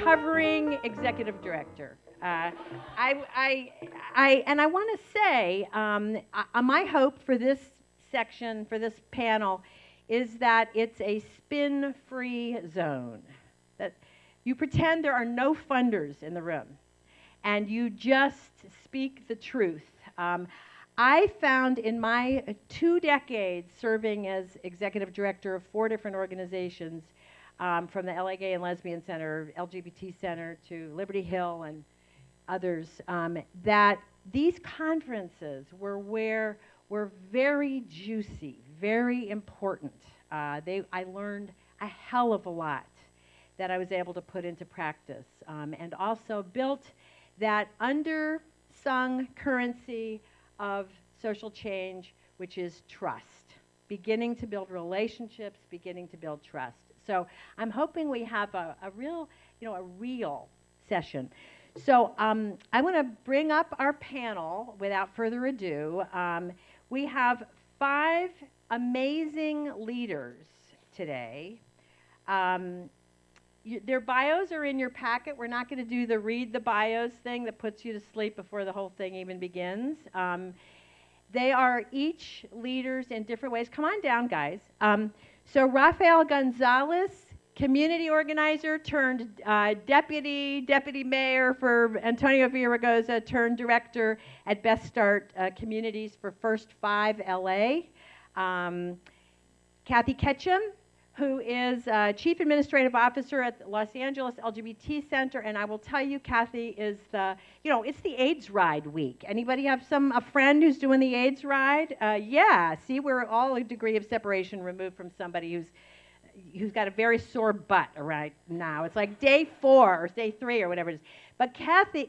recovering executive director. And I want to say, my hope for this section, for this panel, is that it's a spin-free zone. That you pretend there are no funders in the room, and you just speak the truth. I found in my 2 decades serving as executive director of 4 different organizations, from the LA Gay and Lesbian Center, LGBT Center, to Liberty Hill and others, that these conferences were very juicy, very important. I learned a hell of a lot that I was able to put into practice, and also built that undersung currency of social change, which is trust. Beginning to build relationships, beginning to build trust. So I'm hoping we have a real session. So I want to bring up our panel without further ado. We have 5 amazing leaders today. Their bios are in your packet. We're not going to do the read the bios thing that puts you to sleep before the whole thing even begins. They are each leaders in different ways. Come on down, guys. So Rafael Gonzalez, community organizer turned deputy mayor for Antonio Villaraigosa, turned director at Best Start Communities for First 5 LA. Kathy Ketchum, who is Chief Administrative Officer at the Los Angeles LGBT Center, and I will tell you, Kathy is it's the AIDS ride week. Anybody have a friend who's doing the AIDS ride? Yeah, see, we're all a degree of separation removed from somebody who's got a very sore butt right now. It's like day 4 or day 3 or whatever it is. But Kathy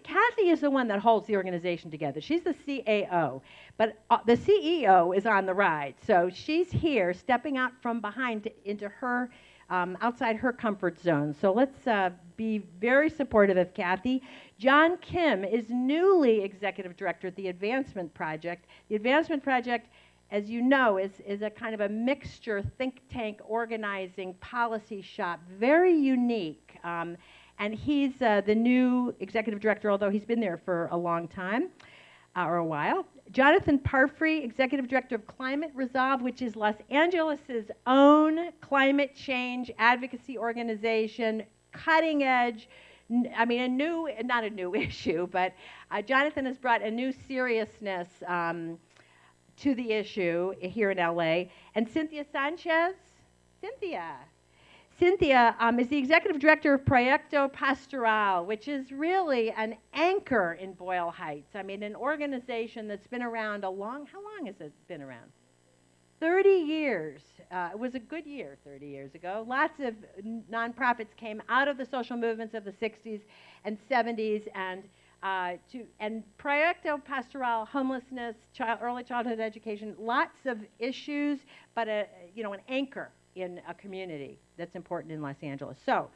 is the one that holds the organization together. She's the CAO, but the CEO is on the ride. So she's here, stepping out from behind into her, outside her comfort zone. So let's be very supportive of Kathy. John Kim is newly executive director at the Advancement Project. The Advancement Project, as you know, is a kind of a mixture think tank organizing policy shop, very unique. And he's the new executive director, although he's been there for a long time, or a while. Jonathan Parfrey, executive director of Climate Resolve, which is Los Angeles' own climate change advocacy organization, cutting edge. Not a new issue, but Jonathan has brought a new seriousness to the issue here in LA. And Cynthia Sanchez. Cynthia is the executive director of Proyecto Pastoral, which is really an anchor in Boyle Heights. I mean, an organization that's been around how long has it been around? 30 years. It was a good year 30 years ago. Lots of nonprofits came out of the social movements of the 60s and 70s, and Proyecto Pastoral, homelessness, early childhood education, lots of issues, but an anchor in a community that's important in Los Angeles. So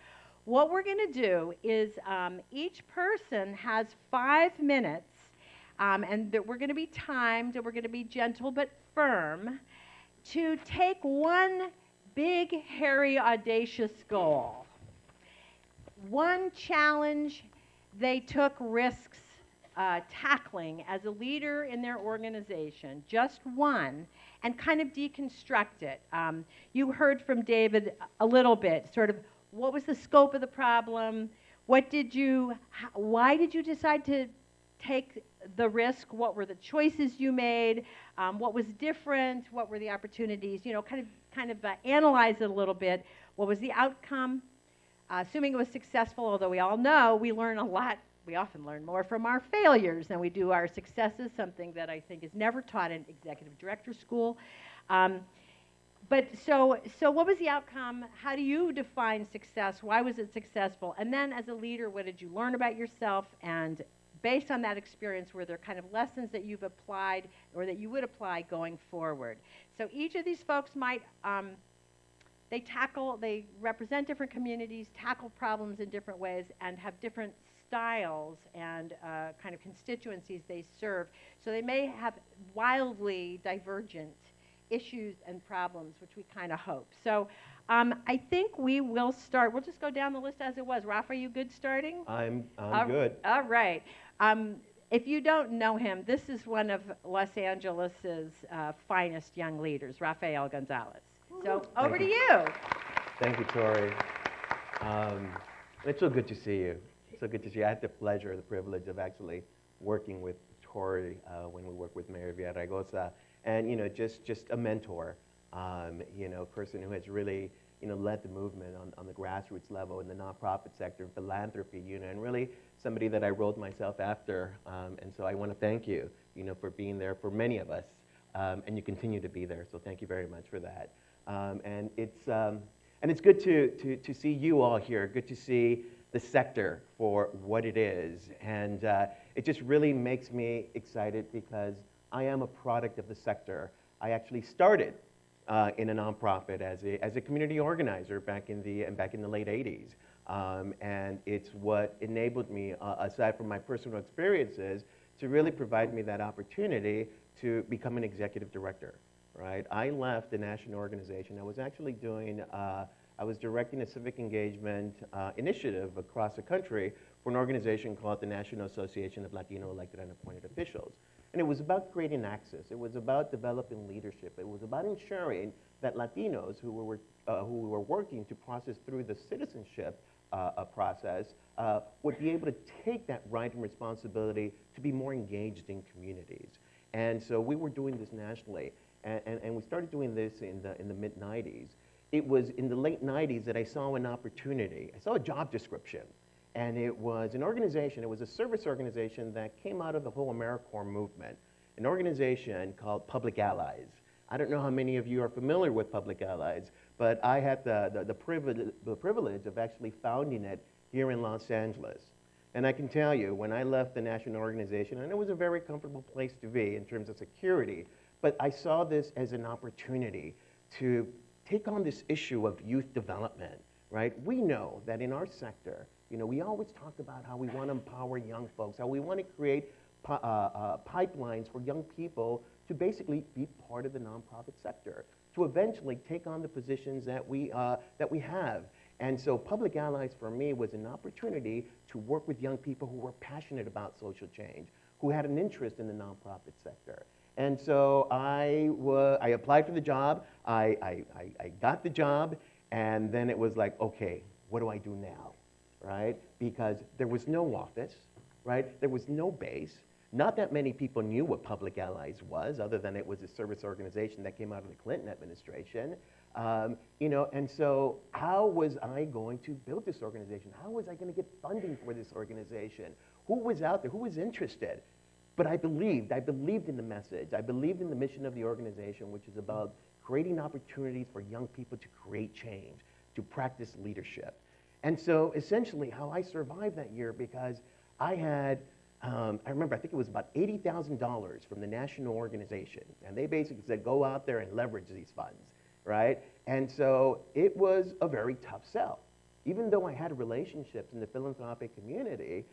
what we're going to do is each person has 5 minutes, and that we're going to be timed, and we're going to be gentle but firm, to take one big, hairy, audacious goal. One challenge they took risks tackling as a leader in their organization, just one, and kind of deconstruct it. You heard from David a little bit, sort of what was the scope of the problem, why did you decide to take the risk, what were the choices you made, what was different, what were the opportunities, kind of analyze it a little bit, what was the outcome, assuming it was successful, although we all know we learn a lot. We often learn more from our failures than we do our successes, something that I think is never taught in executive director school. But so what was the outcome? How do you define success? Why was it successful? And then as a leader, what did you learn about yourself? And based on that experience, were there kind of lessons that you've applied or that you would apply going forward? So each of these folks might, they represent different communities, tackle problems in different ways, and have different styles and kind of constituencies they serve. So they may have wildly divergent issues and problems, which we kind of hope. So I think we will start. We'll just go down the list as it was. Rafa, are you good starting? I'm All good. all right. Um, if you don't know him, this is one of Los Angeles's finest young leaders, Rafael Gonzalez. So over to you. Thank you, Tori. Um, it's so good to see you. So good to see you. I had the pleasure, the privilege of actually working with Tori when we worked with Mayor Villaraigosa, and just a mentor. A person who has really led the movement on the grassroots level in the nonprofit sector, philanthropy, and really somebody that I rolled myself after. And so I want to thank you, for being there for many of us, and you continue to be there. So thank you very much for that. And it's good to see you all here. Good to see the sector for what it is, and it just really makes me excited because I am a product of the sector. I actually started in a nonprofit as a community organizer back in the late '80s, and it's what enabled me, aside from my personal experiences, to really provide me that opportunity to become an executive director. Right, I left the national organization. I was actually I was directing a civic engagement initiative across the country for an organization called the National Association of Latino Elected and Appointed Officials. And it was about creating access. It was about developing leadership. It was about ensuring that Latinos who were working to process through the citizenship process would be able to take that right and responsibility to be more engaged in communities. And so we were doing this nationally. And we started doing this in the mid-'90s. It was in the late '90s that I saw an opportunity. I saw a job description, and it was an organization. It was a service organization that came out of the whole AmeriCorps movement, an organization called Public Allies. I don't know how many of you are familiar with Public Allies, but I had the privilege of actually founding it here in Los Angeles. And I can tell you, when I left the national organization, and it was a very comfortable place to be in terms of security, but I saw this as an opportunity to take on this issue of youth development, right? We know that in our sector, we always talk about how we want to empower young folks, how we want to create pipelines for young people to basically be part of the nonprofit sector, to eventually take on the positions that we have. And so Public Allies for me was an opportunity to work with young people who were passionate about social change, who had an interest in the nonprofit sector. And so I applied for the job, I got the job, and then it was like, okay, what do I do now, right? Because there was no office, right? There was no base. Not that many people knew what Public Allies was, other than it was a service organization that came out of the Clinton administration. And so how was I going to build this organization? How was I going to get funding for this organization? Who was out there? Who was interested? But I believed in the message. I believed in the mission of the organization, which is about creating opportunities for young people to create change, to practice leadership. And so essentially how I survived that year, because I had, I remember, I think it was about $80,000 from the national organization. And they basically said, go out there and leverage these funds, right? And so it was a very tough sell. Even though I had relationships in the philanthropic community,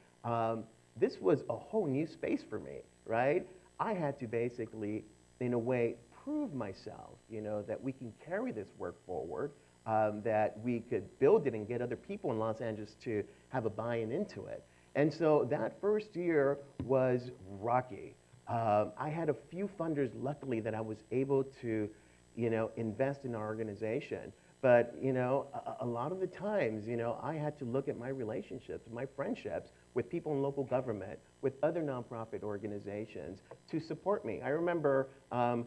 this was a whole new space for me, right? I had to basically, in a way, prove myself, that we can carry this work forward, that we could build it and get other people in Los Angeles to have a buy-in into it. And so that first year was rocky. I had a few funders, luckily, that I was able to, invest in our organization. But, a lot of the times, I had to look at my relationships, my friendships with people in local government, with other nonprofit organizations to support me. I remember, when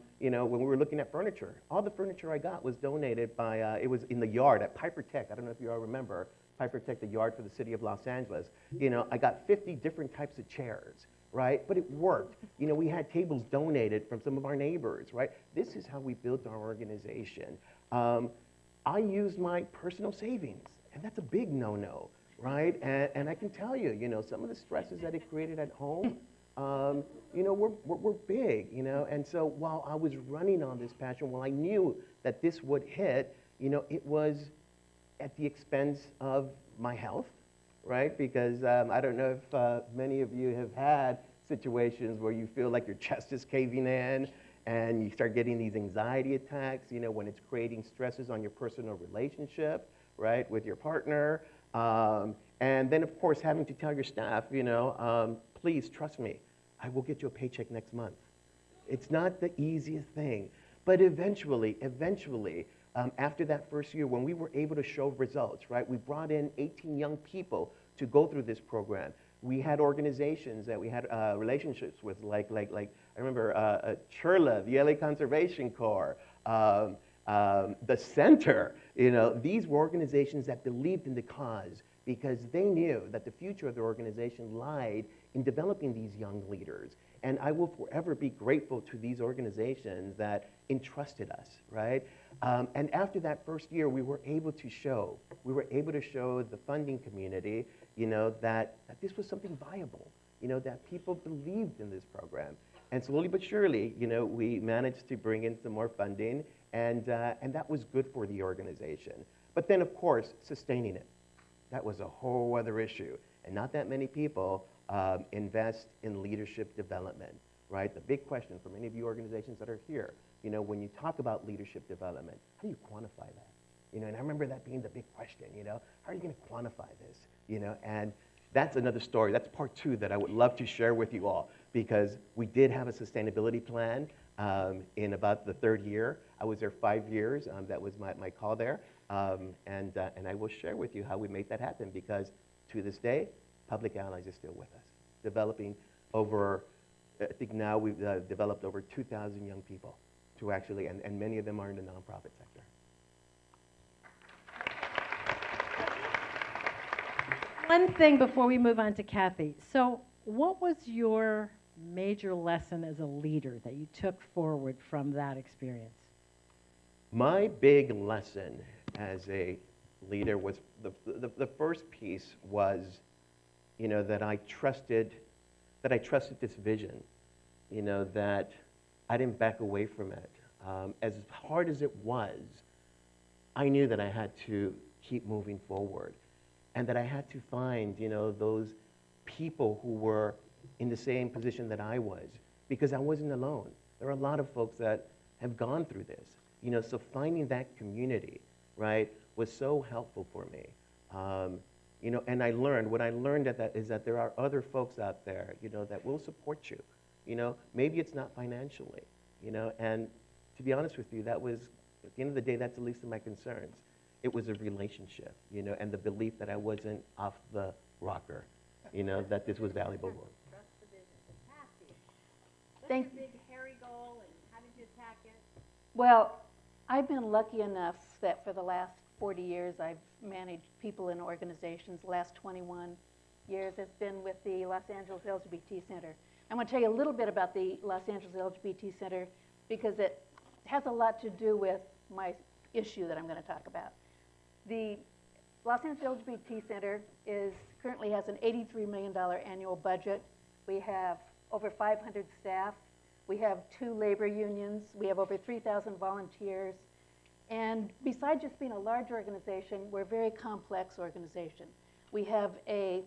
we were looking at furniture, all the furniture I got was donated by, it was in the yard at Piper Tech. I don't know if you all remember Piper Tech, the yard for the city of Los Angeles. I got 50 different types of chairs, right? But it worked. We had tables donated from some of our neighbors, right? This is how we built our organization. I used my personal savings, and that's a big no-no, right? And I can tell you, some of the stresses that it created at home, were big, And so while I was running on this passion, while I knew that this would hit, it was at the expense of my health, right? Because I don't know if many of you have had situations where you feel like your chest is caving in, and you start getting these anxiety attacks, when it's creating stresses on your personal relationship, right, with your partner. And then, of course, having to tell your staff, please trust me, I will get you a paycheck next month. It's not the easiest thing. But eventually, after that first year, when we were able to show results, right, we brought in 18 young people to go through this program. We had organizations that we had relationships with, like I remember CHIRLA, the LA Conservation Corps, the Center. These were organizations that believed in the cause because they knew that the future of their organization lied in developing these young leaders. And I will forever be grateful to these organizations that entrusted us, right? And after that first year, we were able to show the funding community, that this was something viable, that people believed in this program. And slowly but surely, we managed to bring in some more funding, and that was good for the organization. But then, of course, sustaining it. That was a whole other issue. And not that many people invest in leadership development, right? The big question for many of you organizations that are here, when you talk about leadership development, how do you quantify that? And I remember that being the big question, how are you going to quantify this? And that's another story. That's part 2 that I would love to share with you all, because we did have a sustainability plan in about the 3rd year. I was there 5 years. That was my call there. And I will share with you how we made that happen, because to this day, Public Allies is still with us, developing over, I think now we've developed over 2,000 young people to actually, and many of them are in the nonprofit sector. One thing before we move on to Kathy. So what was your major lesson as a leader that you took forward from that experience? My big lesson as a leader was, the first piece was, that I trusted this vision, that I didn't back away from it. As hard as it was, I knew that I had to keep moving forward, and that I had to find, those people who were in the same position that I was, because I wasn't alone. There are a lot of folks that have gone through this, so finding that community, right, was so helpful for me. And what I learned is that there are other folks out there, that will support you. Maybe it's not financially, and to be honest with you, that was, at the end of the day, that's the least of my concerns. It was a relationship, and the belief that I wasn't off the rocker, that this was valuable work. Trust the vision. Kathy, what's your big hairy goal, and how did you attack it? Well, I've been lucky enough that for the last 40 years I've managed people in organizations. The last 21 years has been with the Los Angeles LGBT Center. I'm going to tell you a little bit about the Los Angeles LGBT Center because it has a lot to do with my issue that I'm going to talk about. The Los Angeles LGBT Center currently has an $83 million annual budget. We have over 500 staff. We have 2 labor unions. We have over 3,000 volunteers. And besides just being a large organization, we're a very complex organization. We have a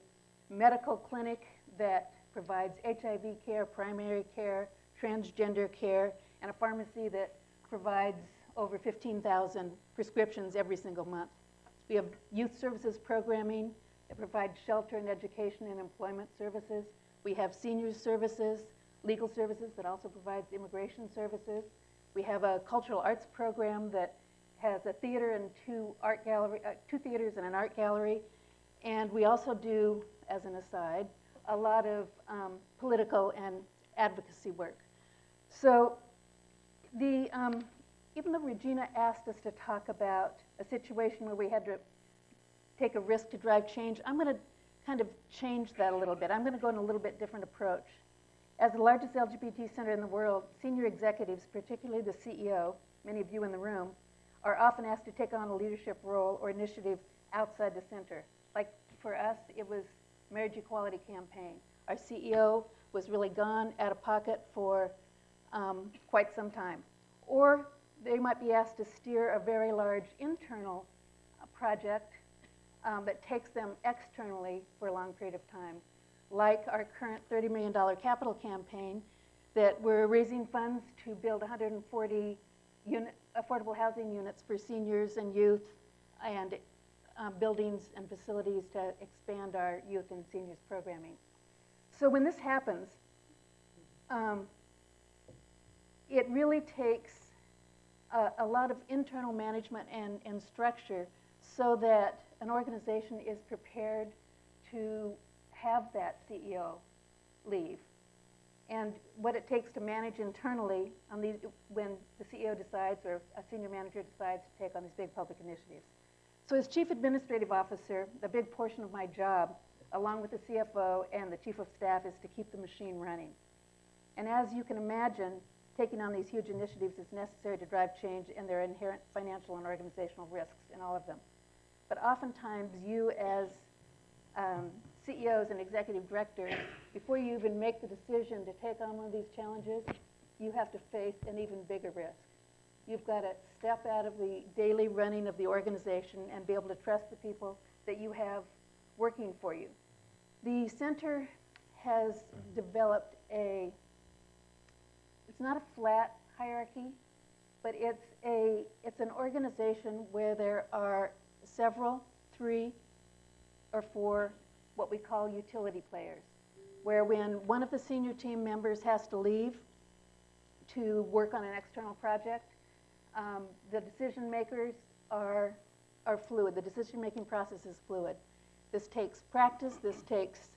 medical clinic that provides HIV care, primary care, transgender care, and a pharmacy that provides over 15,000 prescriptions every single month. We have youth services programming that provides shelter and education and employment services. We have senior services, legal services that also provides immigration services. We have a cultural arts program that has a theater and 2 theaters and an art gallery. And we also do, as an aside, a lot of political and advocacy work. So even though Regina asked us to talk about a situation where we had to take a risk to drive change, I'm going to kind of change that a little bit. I'm going to go in a little bit different approach. As the largest LGBT center in the world, senior executives, particularly the CEO, many of you in the room, are often asked to take on a leadership role or initiative outside the center. Like for us, it was Marriage Equality Campaign. Our CEO was really gone out of pocket for quite some time. Or they might be asked to steer a very large internal project that takes them externally for a long period of time. Like our current $30 million capital campaign, that we're raising funds to build 140 affordable housing units for seniors and youth, and buildings and facilities to expand our youth and seniors programming. So when this happens, it really takes a lot of internal management and structure so that an organization is prepared to have that CEO leave. And what it takes to manage internally on these, when the CEO decides or a senior manager decides to take on these big public initiatives. So as Chief Administrative Officer, a big portion of my job, along with the CFO and the Chief of Staff, is to keep the machine running. And as you can imagine, taking on these huge initiatives is necessary to drive change, and there are inherent financial and organizational risks in all of them. But oftentimes you as CEOs and executive directors, before you even make the decision to take on one of these challenges, you have to face an even bigger risk. You've got to step out of the daily running of the organization and be able to trust the people that you have working for you. The center has developed it's not a flat hierarchy, but it's an organization where there are several, 3 or 4, what we call utility players, where when one of the senior team members has to leave to work on an external project, the decision makers are fluid. The decision-making process is fluid. This takes practice. This takes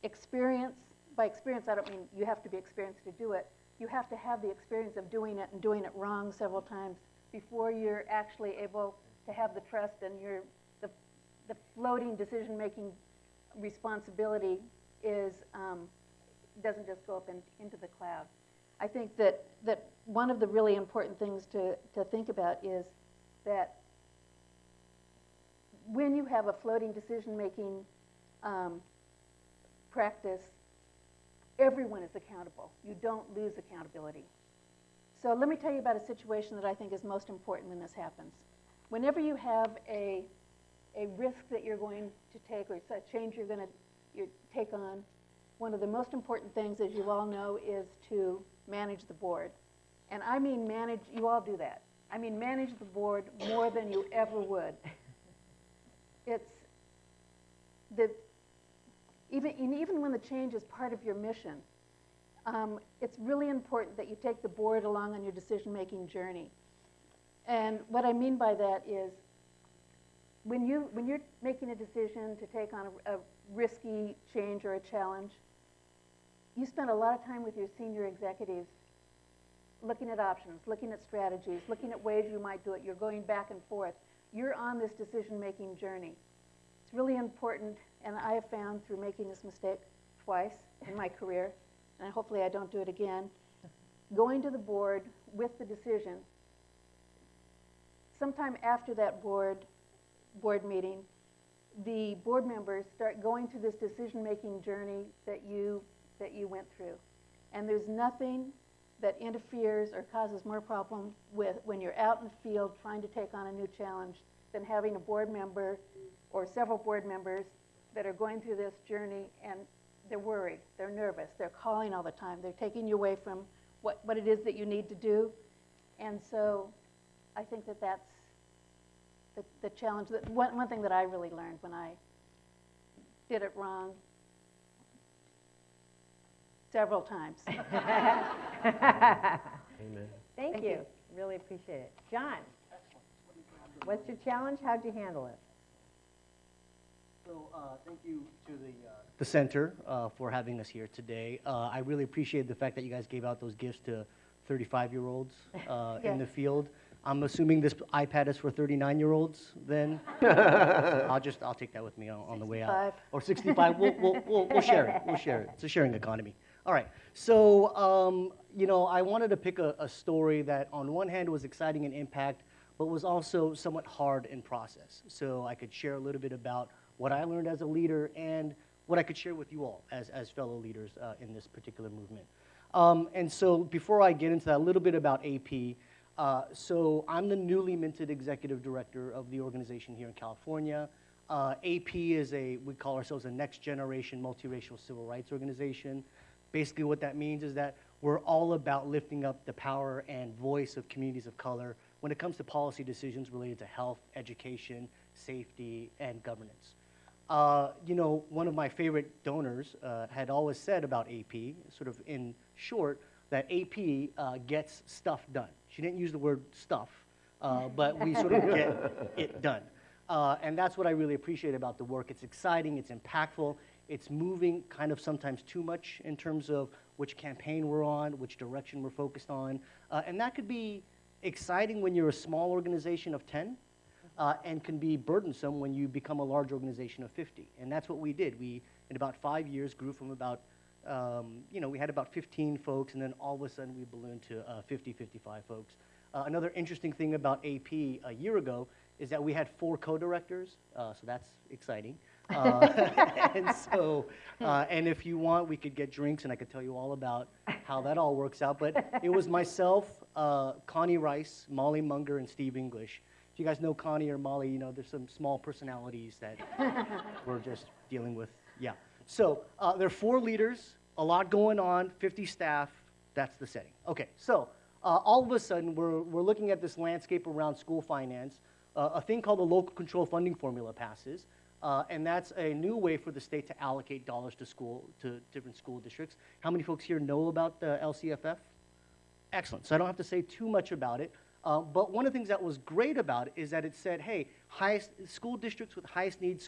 experience. By experience, I don't mean you have to be experienced to do it. You have to have the experience of doing it and doing it wrong several times before you're actually able to have the trust, and the floating decision-making responsibility doesn't just go up into the cloud. I think that one of the really important things to think about is that when you have a floating decision-making practice, everyone is accountable. You don't lose accountability. So let me tell you about a situation that I think is most important when this happens. Whenever you have a risk that you're going to take, or a change you're going to take on, one of the most important things, as you all know, is to manage the board. And I mean manage, you all do that. I mean manage the board more than you ever would. Even when the change is part of your mission, it's really important that you take the board along on your decision-making journey. And what I mean by that is, when you're making a decision to take on a risky change or a challenge, you spend a lot of time with your senior executives looking at options, looking at strategies, looking at ways you might do it. You're going back and forth. You're on this decision-making journey. It's really important, and I have found through making this mistake twice in my career, and hopefully I don't do it again, going to the board with the decision, sometime after that board meeting, the board members start going through this decision-making journey that you went through. And there's nothing that interferes or causes more problem with when you're out in the field trying to take on a new challenge than having a board member or several board members that are going through this journey, and they're worried, they're nervous, they're calling all the time, they're taking you away from what it is that you need to do. And so I think that's the challenge. One thing that I really learned when I did it wrong several times. Amen. Thank you. Really appreciate it. John, what's your challenge? How'd you handle it? So thank you to the center for having us here today. I really appreciate the fact that you guys gave out those gifts to 35-year-olds in the field. I'm assuming this iPad is for 39-year-olds then? I'll take that with me on the way out. 65. Or 65, we'll share it, It's a sharing economy. All right, so, I wanted to pick a story that on one hand was exciting in impact, but was also somewhat hard in process. So I could share a little bit about what I learned as a leader and what I could share with you all as fellow leaders in this particular movement. And so before I get into that, a little bit about AP. So I'm the newly minted executive director of the organization here in California. AP is we call ourselves a next generation multiracial civil rights organization. Basically what that means is that we're all about lifting up the power and voice of communities of color when it comes to policy decisions related to health, education, safety, and governance. You know, one of my favorite donors had always said about AP, sort of in short, that AP gets stuff done. She didn't use the word stuff, but we sort of get it done. And that's what I really appreciate about the work. It's exciting, it's impactful, it's moving kind of sometimes too much in terms of which campaign we're on, which direction we're focused on. And that could be exciting when you're a small organization of 10, and can be burdensome when you become a large organization of 50. And that's what we did. We, in about 5 years, grew from about, you know, we had about 15 folks, and then all of a sudden we ballooned to 50, 55 folks. Another interesting thing about AP a year ago is that we had 4 co-directors, so that's exciting. And so, and if you want, we could get drinks, and I could tell you all about how that all works out. But it was myself, Connie Rice, Molly Munger, and Steve English. If you guys know Connie or Molly, you know, there's some small personalities that we're just dealing with. Yeah. So there are 4 leaders, a lot going on, 50 staff. That's the setting. Okay. So all of a sudden, we're looking at this landscape around school finance. A thing called the local control funding formula passes. And that's a new way for the state to allocate dollars to different school districts. How many folks here know about the LCFF? Excellent. So I don't have to say too much about it. But one of the things that was great about it is that it said, hey, highest school districts with highest need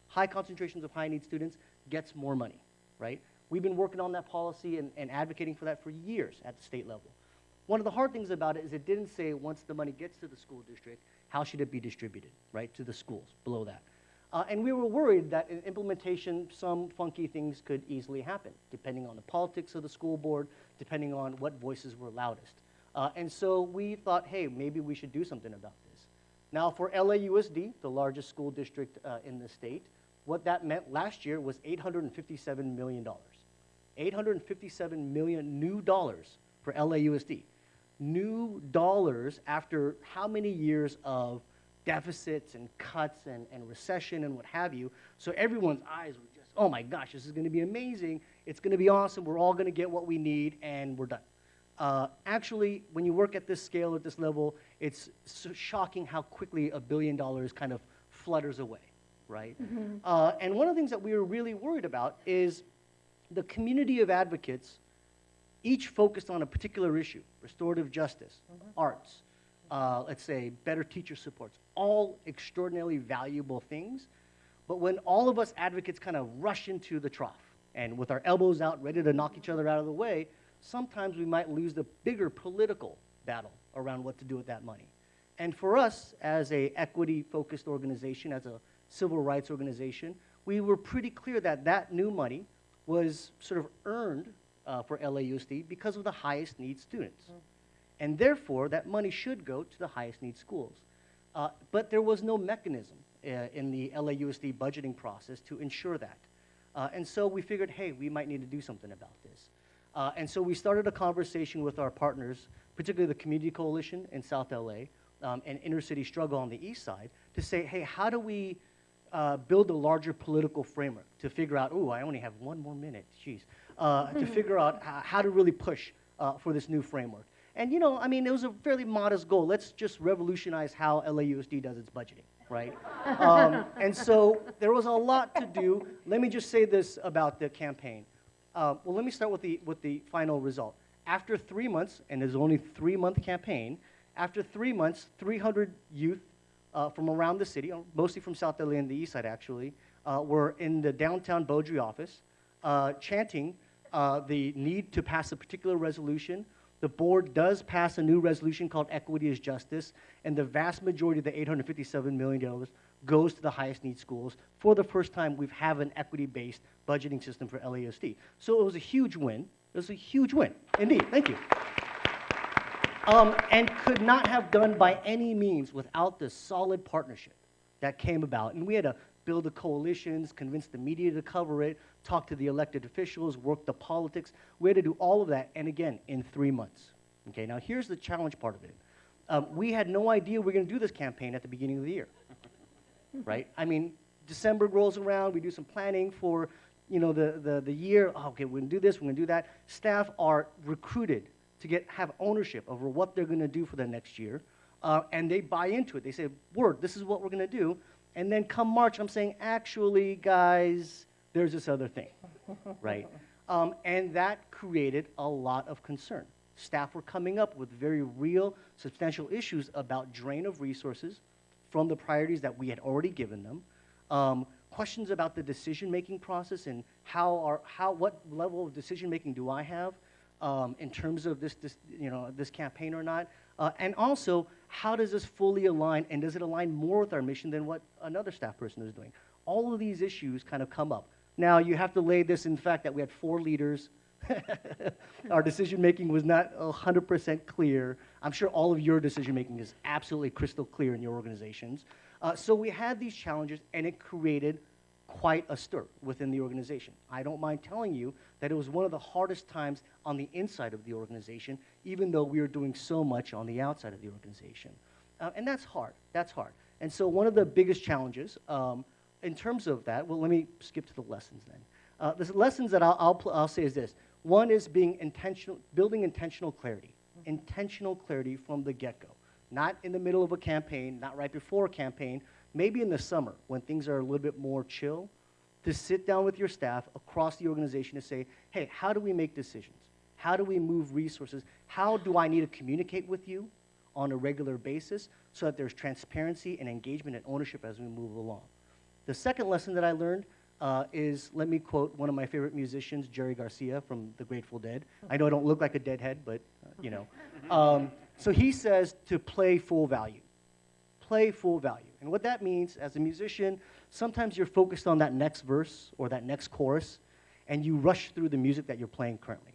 high concentrations of high need students gets more money, right? We've been working on that policy and advocating for that for years at the state level. One of the hard things about it is it didn't say once the money gets to the school district, how should it be distributed, right, to the schools below that. And we were worried that in implementation, some funky things could easily happen, depending on the politics of the school board, depending on what voices were loudest. And so we thought, hey, maybe we should do something about this. Now, for LAUSD, the largest school district in the state, what that meant last year was $857 million. $857 million new dollars for LAUSD. New dollars after how many years of deficits and cuts and recession and what have you. So everyone's eyes were just, oh my gosh, this is going to be amazing. It's going to be awesome. We're all going to get what we need, and we're done. Actually, when you work at this scale, at this level, it's so shocking how quickly $1 billion kind of flutters away, right? Mm-hmm. And one of the things that we were really worried about is the community of advocates each focused on a particular issue: restorative justice, arts, let's say better teacher supports, all extraordinarily valuable things. But when all of us advocates kind of rush into the trough and with our elbows out, ready to knock each other out of the way, sometimes we might lose the bigger political battle around what to do with that money. And for us, as a equity-focused organization, as a civil rights organization, we were pretty clear that that new money was sort of earned for LAUSD because of the highest need students. And therefore, that money should go to the highest need schools. But there was no mechanism in the LAUSD budgeting process to ensure that. And so we figured, hey, we might need to do something about this. And so we started a conversation with our partners, particularly the Community Coalition in South LA and Inner City Struggle on the East Side, to say, hey, how do we build a larger political framework to figure out, ooh, I only have 1 more minute, jeez, to figure out how to really push for this new framework. And, you know, I mean, it was a fairly modest goal. Let's just revolutionize how LAUSD does its budgeting, right? And so there was a lot to do. Let me just say this about the campaign. Well, let me start with the final result. After 3 months, and there's only a 3-month campaign, after 3 months, 300 youth from around the city, mostly from South LA and the East Side actually, were in the downtown Beaudry office chanting the need to pass a particular resolution. The board does pass a new resolution called Equity is Justice, and the vast majority of the $857 million goes to the highest need schools. For the first time, we have an equity-based budgeting system for LAUSD. So it was a huge win. It was a huge win, indeed. Thank you. And could not have done by any means without the solid partnership that came about. And we had to build the coalitions, convince the media to cover it, talk to the elected officials, work the politics. We had to do all of that, and again, in 3 months. Okay, now here's the challenge part of it. We had no idea we were going to do this campaign at the beginning of the year, right? I mean, December rolls around, we do some planning for the year, oh, okay, we're gonna do this, we're gonna do that. Staff are recruited to have ownership over what they're gonna do for the next year, and they buy into it. They say, word, this is what we're gonna do. And then come March, I'm saying, actually, guys, there's this other thing, right? And that created a lot of concern. Staff were coming up with very real, substantial issues about drain of resources from the priorities that we had already given them. Questions about the decision-making process and what level of decision-making do I have in terms of this campaign or not? And also, how does this fully align, and does it align more with our mission than what another staff person is doing? All of these issues kind of come up. Now, you have to lay this in the fact that we had 4 leaders. Our decision-making was not 100% clear. I'm sure all of your decision-making is absolutely crystal clear in your organizations. So we had these challenges, and it created quite a stir within the organization. I don't mind telling you that it was one of the hardest times on the inside of the organization, even though we were doing so much on the outside of the organization. And that's hard. That's hard. And so one of the biggest challenges in terms of that, well, let me skip to the lessons then. The lessons that I'll say is this. One is building intentional clarity. Intentional clarity from the get-go. Not in the middle of a campaign, not right before a campaign, maybe in the summer when things are a little bit more chill, to sit down with your staff across the organization to say, hey, how do we make decisions? How do we move resources? How do I need to communicate with you on a regular basis so that there's transparency and engagement and ownership as we move along? The second lesson that I learned is, let me quote one of my favorite musicians, Jerry Garcia from the Grateful Dead. I know I don't look like a deadhead, but so he says to play full value. Play full value. And what that means, as a musician, sometimes you're focused on that next verse or that next chorus, and you rush through the music that you're playing currently.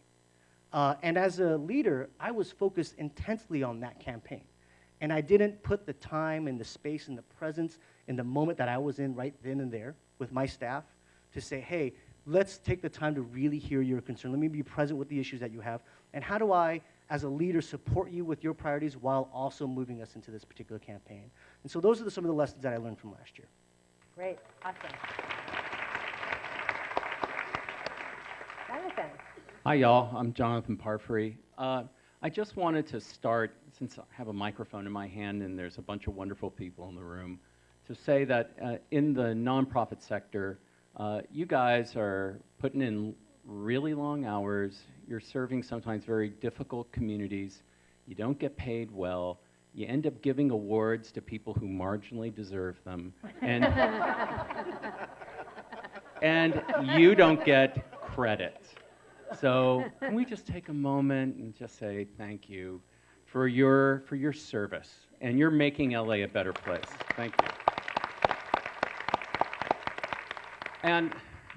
And as a leader, I was focused intensely on that campaign. And I didn't put the time and the space and the presence in the moment that I was in right then and there with my staff to say, hey, let's take the time to really hear your concern. Let me be present with the issues that you have. And how do I, as a leader, support you with your priorities while also moving us into this particular campaign? And so those are some of the lessons that I learned from last year. Great. Awesome. Jonathan. Hi, y'all. I'm Jonathan Parfrey. I just wanted to start, since I have a microphone in my hand and there's a bunch of wonderful people in the room, to say that in the nonprofit sector, you guys are putting in really long hours. You're serving sometimes very difficult communities. You don't get paid well. You end up giving awards to people who marginally deserve them. And you don't get credit. So can we just take a moment and just say thank you for your service, and you're making LA a better place. Thank you. And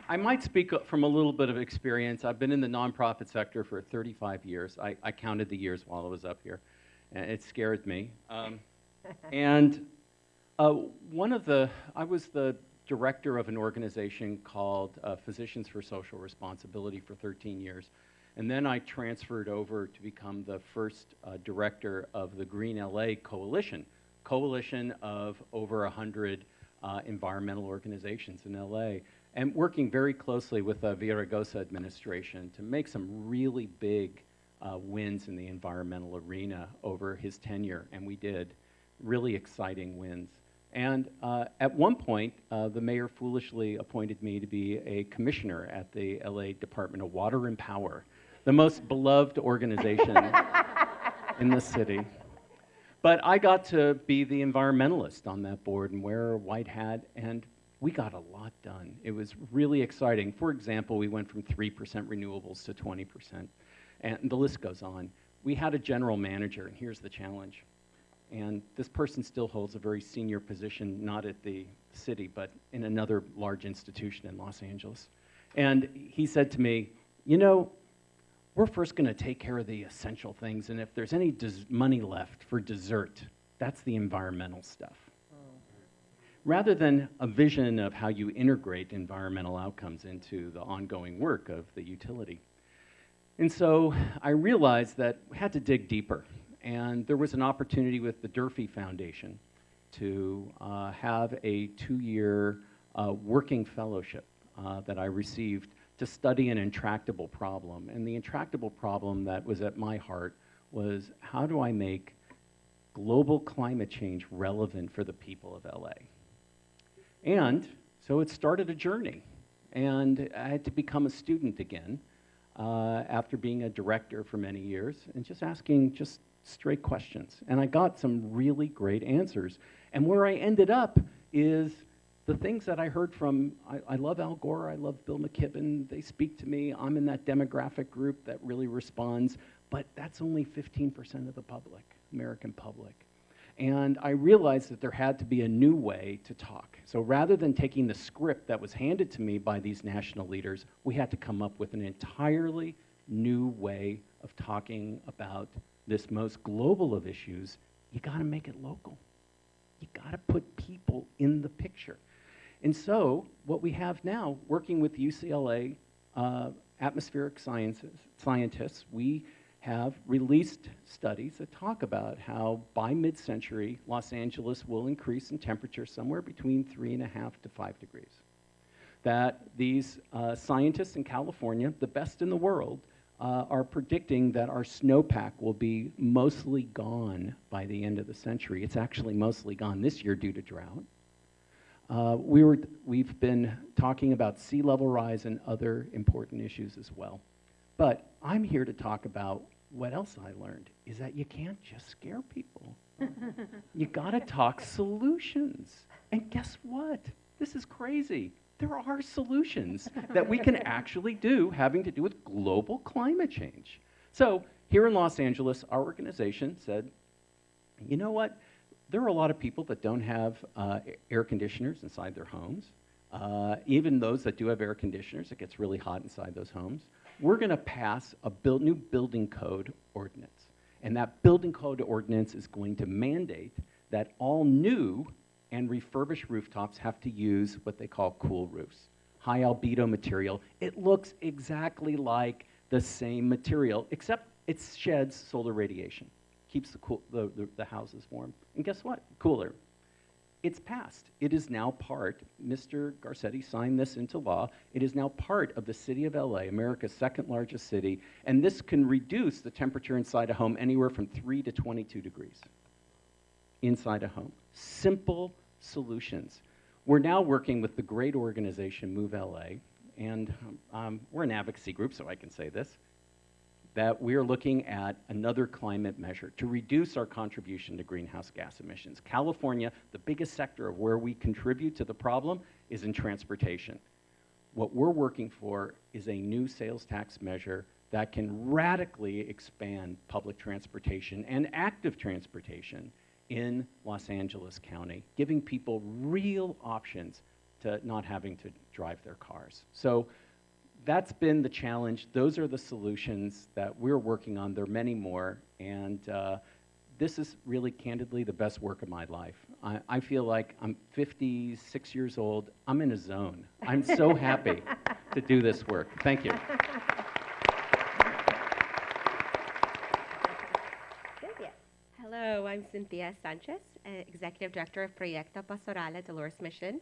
I might speak from a little bit of experience. I've been in the nonprofit sector for 35 years. I counted the years while I was up here, and it scared me. I was the director of an organization called Physicians for Social Responsibility for 13 years. And then I transferred over to become the first director of the Green LA Coalition of over 100 environmental organizations in LA, and working very closely with the Villaraigosa administration to make some really big wins in the environmental arena over his tenure, and we did really exciting wins. And at one point, the mayor foolishly appointed me to be a commissioner at the LA Department of Water and Power, the most beloved organization in the city. But I got to be the environmentalist on that board and wear a white hat, and we got a lot done. It was really exciting. For example, we went from 3% renewables to 20%, and the list goes on. We had a general manager, and here's the challenge. And this person still holds a very senior position, not at the city, but in another large institution in Los Angeles. And he said to me, you know, we're first going to take care of the essential things, and if there's any money left for dessert, that's the environmental stuff. Rather than a vision of how you integrate environmental outcomes into the ongoing work of the utility. And so I realized that we had to dig deeper. And there was an opportunity with the Durfee Foundation to have a 2-year working fellowship that I received to study an intractable problem. And the intractable problem that was at my heart was, how do I make global climate change relevant for the people of LA? And so it started a journey. And I had to become a student again after being a director for many years and just asking just straight questions. And I got some really great answers. And where I ended up is the things that I heard from, I love Al Gore, I love Bill McKibben, they speak to me, I'm in that demographic group that really responds, but that's only 15% of the public, American public. And I realized that there had to be a new way to talk. So rather than taking the script that was handed to me by these national leaders, we had to come up with an entirely new way of talking about this most global of issues. You gotta make it local. You gotta put people in the picture. And so what we have now, working with UCLA atmospheric scientists, we have released studies that talk about how by mid-century, Los Angeles will increase in temperature somewhere between 3.5 to 5 degrees. That these scientists in California, the best in the world, are predicting that our snowpack will be mostly gone by the end of the century. It's actually mostly gone this year due to drought. We've been talking about sea level rise and other important issues as well. But I'm here to talk about what else I learned, is that you can't just scare people. You gotta talk solutions. And guess what? This is crazy. There are solutions that we can actually do having to do with global climate change. So here in Los Angeles, our organization said, you know what? There are a lot of people that don't have air conditioners inside their homes. Even those that do have air conditioners, it gets really hot inside those homes. We're going to pass a new building code ordinance. And that building code ordinance is going to mandate that all new and refurbished rooftops have to use what they call cool roofs, high albedo material. It looks exactly like the same material, except it sheds solar radiation, keeps the houses warm. And guess what? Cooler. It's passed. It is now part, Mr. Garcetti signed this into law, it is now part of the city of LA, America's second largest city, and this can reduce the temperature inside a home anywhere from 3 to 22 degrees inside a home. Simple solutions. We're now working with the great organization Move LA, and we're an advocacy group, so I can say this, that we're looking at another climate measure to reduce our contribution to greenhouse gas emissions. California, the biggest sector of where we contribute to the problem is in transportation. What we're working for is a new sales tax measure that can radically expand public transportation and active transportation in Los Angeles County, giving people real options to not having to drive their cars. So that's been the challenge. Those are the solutions that we're working on. There are many more, and this is really, candidly, the best work of my life. I feel like I'm 56 years old. I'm in a zone. I'm so happy to do this work. Thank you. Cynthia. Hello, I'm Cynthia Sanchez, Executive Director of Proyecto Pastoral at Dolores Mission.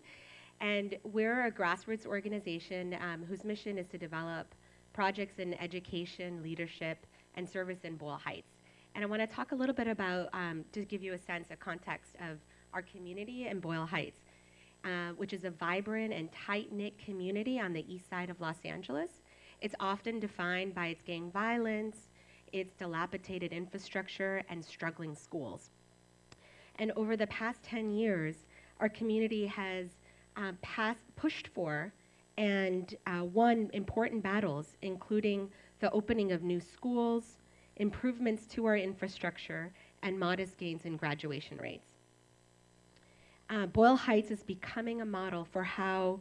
And we're a grassroots organization whose mission is to develop projects in education, leadership, and service in Boyle Heights. And I want to talk a little bit about, to give you a sense, a context of our community in Boyle Heights, which is a vibrant and tight-knit community on the east side of Los Angeles. It's often defined by its gang violence, its dilapidated infrastructure, and struggling schools. And over the past 10 years, our community has pushed for and won important battles, including the opening of new schools, improvements to our infrastructure, and modest gains in graduation rates. Boyle Heights is becoming a model for how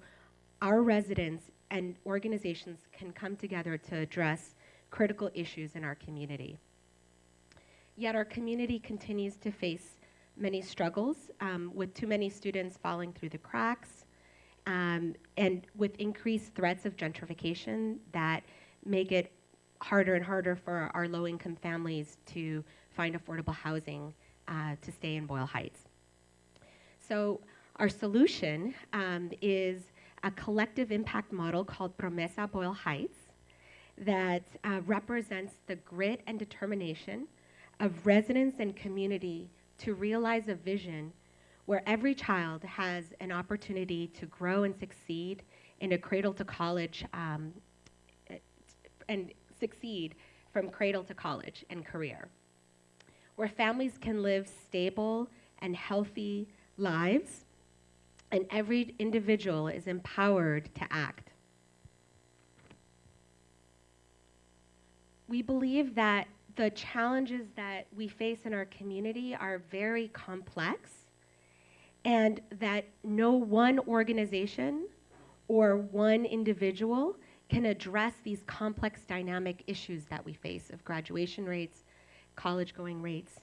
our residents and organizations can come together to address critical issues in our community. Yet our community continues to face many struggles, with too many students falling through the cracks, and with increased threats of gentrification that make it harder and harder for our low-income families to find affordable housing to stay in Boyle Heights. So our solution is a collective impact model called Promesa Boyle Heights that represents the grit and determination of residents and community to realize a vision where every child has an opportunity to grow and succeed in a cradle to college and succeed from cradle to college and career, where families can live stable and healthy lives and every individual is empowered to act. We believe that the challenges that we face in our community are very complex and that no one organization or one individual can address these complex dynamic issues that we face of graduation rates, college-going rates.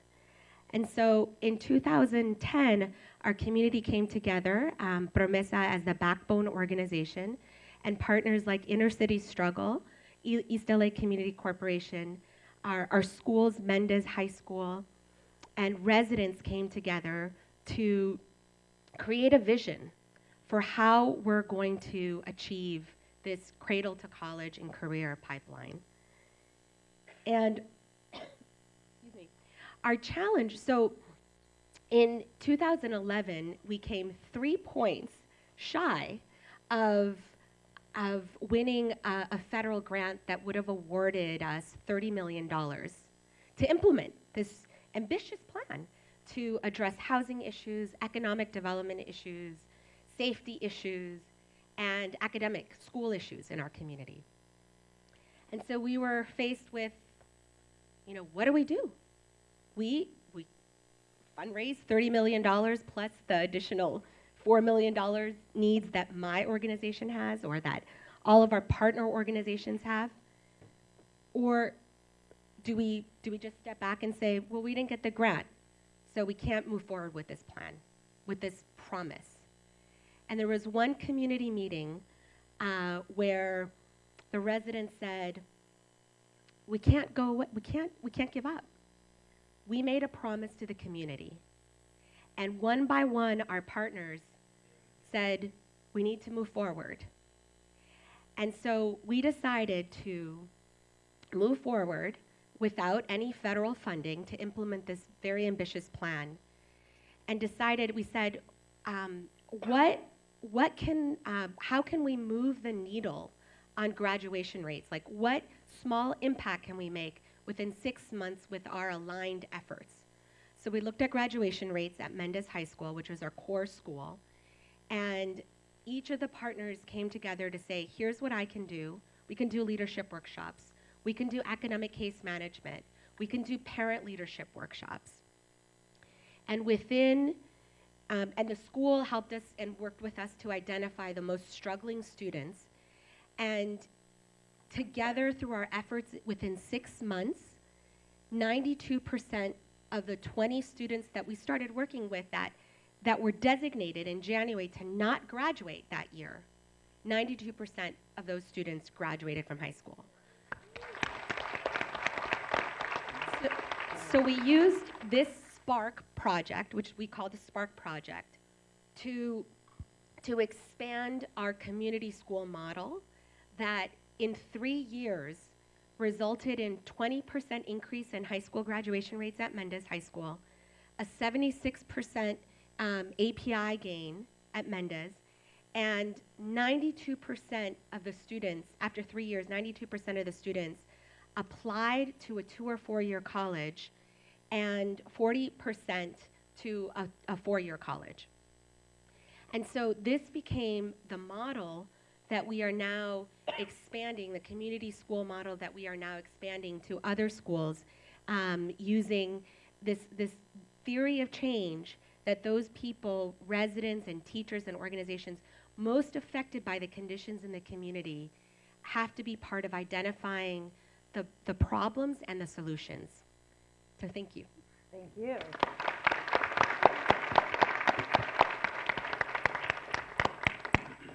And so in 2010, our community came together, Promesa as the backbone organization, and partners like Inner City Struggle, East LA Community Corporation, our schools, Mendez High School, and residents came together to create a vision for how we're going to achieve this cradle to college and career pipeline. And excuse me, our challenge, so in 2011, we came 3 points shy of winning a federal grant that would have awarded us $30 million to implement this ambitious plan to address housing issues, economic development issues, safety issues, and academic school issues in our community. And so we were faced with, what do? We fundraised $30 million plus the additional $4 million needs that my organization has or that all of our partner organizations have? Or do we just step back and say, well, we didn't get the grant, so we can't move forward with this plan, with this promise? And there was one community meeting where the residents said, we can't give up. We made a promise to the community. And one by one, our partners said, we need to move forward. And so we decided to move forward without any federal funding to implement this very ambitious plan. And we said, how can we move the needle on graduation rates? Like, what small impact can we make within 6 months with our aligned efforts? So we looked at graduation rates at Mendez High School, which was our core school, and each of the partners came together to say, here's what I can do. We can do leadership workshops. We can do academic case management. We can do parent leadership workshops. And and the school helped us and worked with us to identify the most struggling students. And together, through our efforts, within 6 months, 92% of the 20 students that we started working with that were designated in January to not graduate that year, 92% of those students graduated from high school. So we used this Spark project, which we call the Spark project, to expand our community school model that in 3 years resulted in 20% increase in high school graduation rates at Mendez High School, a 76% API gain at Mendez, and 92% of the students, after 3 years, 92% of the students applied to a 2 or 4 year college and 40% to a 4-year college. And so this became the model that we are now expanding, the community school model that we are now expanding to other schools, using this theory of change that those people, residents and teachers and organizations most affected by the conditions in the community have to be part of identifying the problems and the solutions. So thank you. Thank you.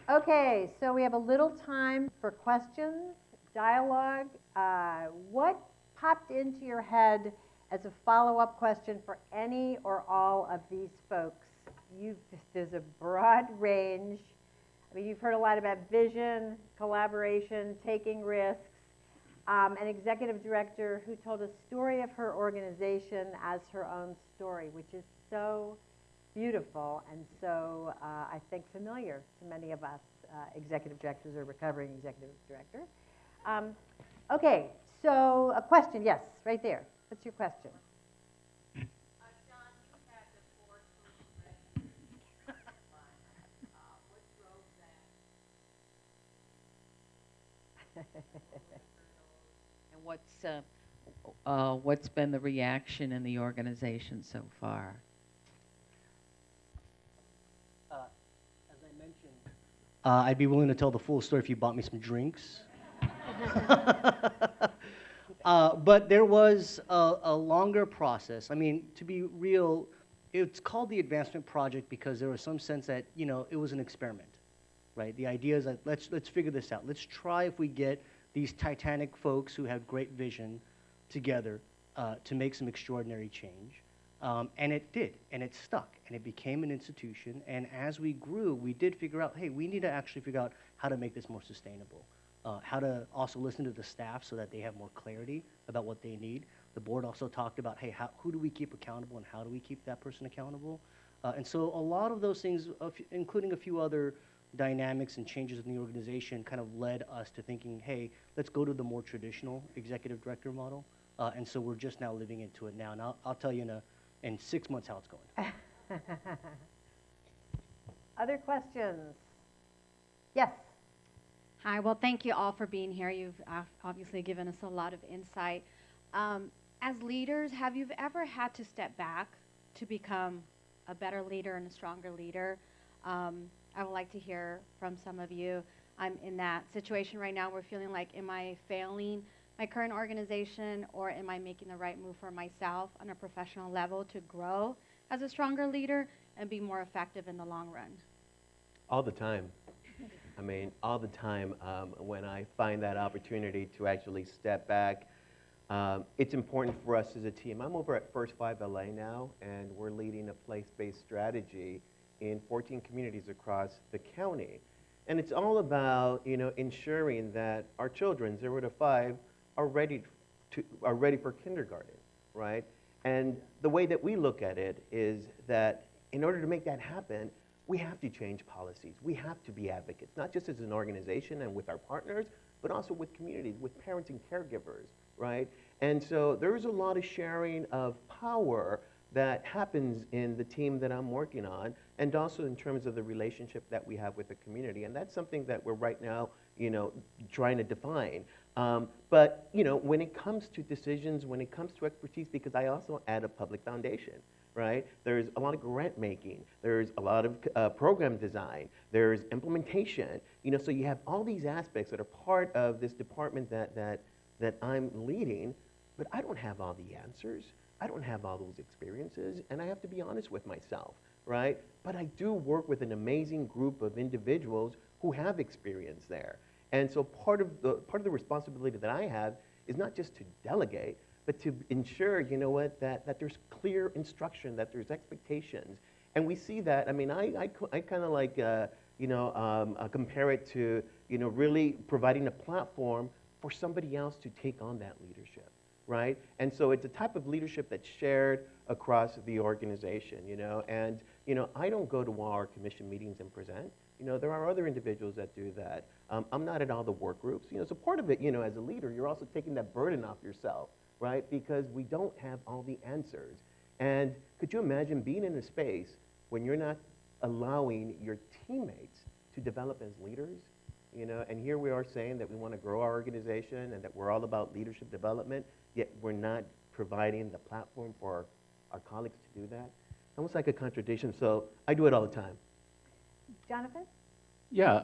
Okay, so we have a little time for questions, dialogue. What popped into your head as a follow-up question for any or all of these folks? There's a broad range I mean, you've heard a lot about vision, collaboration, taking risks. An executive director who told a story of her organization as her own story, which is so beautiful and so, I think, familiar to many of us executive directors or recovering executive directors. Okay, so a question, yes, right there. What's your question? And what's been the reaction in the organization so far? As I mentioned, I'd be willing to tell the full story if you bought me some drinks. But there was a longer process. I mean, to be real, it's called the Advancement Project because there was some sense that, you know, it was an experiment, right? The idea is that let's figure this out. Let's try if we get these titanic folks who have great vision together to make some extraordinary change. And it did, and it stuck, and it became an institution. And as we grew, we did figure out, hey, we need to actually figure out how to make this more sustainable, how to also listen to the staff so that they have more clarity about what they need. The board also talked about, hey, who do we keep accountable and how do we keep that person accountable? And so a lot of those things, including a few other dynamics and changes in the organization, kind of led us to thinking, hey, let's go to the more traditional executive director model. And so we're just now living into it now. And I'll tell you in 6 months how it's going. Other questions? Yes. Hi, well, thank you all for being here. You've obviously given us a lot of insight. As leaders, have you ever had to step back to become a better leader and a stronger leader? I would like to hear from some of you. I'm in that situation right now. We're feeling like, am I failing my current organization, or am I making the right move for myself on a professional level to grow as a stronger leader and be more effective in the long run? All the time. I mean, all the time when I find that opportunity to actually step back. It's important for us as a team. I'm over at First 5 LA now, and we're leading a place-based strategy in 14 communities across the county. And it's all about, you know, ensuring that our children, 0 to 5, are ready for kindergarten, right? And the way that we look at it is that in order to make that happen, we have to change policies. We have to be advocates, not just as an organization and with our partners, but also with communities, with parents and caregivers, right? And so there's a lot of sharing of power that happens in the team that I'm working on, and also in terms of the relationship that we have with the community. And that's something that we're right now, you know, trying to define. But, you know, when it comes to decisions, when it comes to expertise, because I also add a public foundation, right? There's a lot of grant making. There's a lot of program design. There's implementation. You know, so you have all these aspects that are part of this department that I'm leading, but I don't have all the answers. I don't have all those experiences, and I have to be honest with myself, right? But I do work with an amazing group of individuals who have experience there. And so part of the responsibility that I have is not just to delegate, but to ensure, you know what, that there's clear instruction, that there's expectations. And we see that, I mean, I kind of like, compare it to, you know, really providing a platform for somebody else to take on that leadership, right? And so it's a type of leadership that's shared across the organization, you know, and, you know, I don't go to all our commission meetings and present. You know, there are other individuals that do that. I'm not at all the work groups. You know, so part of it, you know, as a leader, you're also taking that burden off yourself, right? Because we don't have all the answers. And could you imagine being in a space when you're not allowing your teammates to develop as leaders? You know, and here we are saying that we want to grow our organization and that we're all about leadership development, yet we're not providing the platform for our colleagues to do that. Almost like a contradiction. So I do it all the time. Jonathan? Yeah,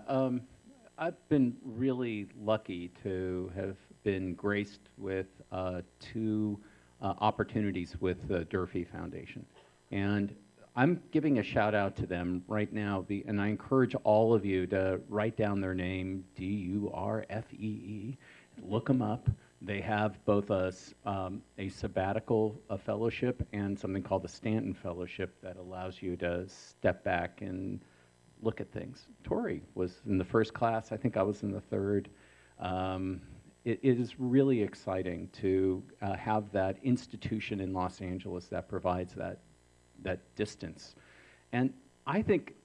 I've been really lucky to have been graced with two opportunities with the Durfee Foundation. And I'm giving a shout out to them right now, and I encourage all of you to write down their name, D-U-R-F-E-E, look them up. They have both a sabbatical fellowship and something called the Stanton Fellowship that allows you to step back and look at things. Tori was in the first class. I think I was in the third. It is really exciting to have that institution in Los Angeles that provides that distance. And I think,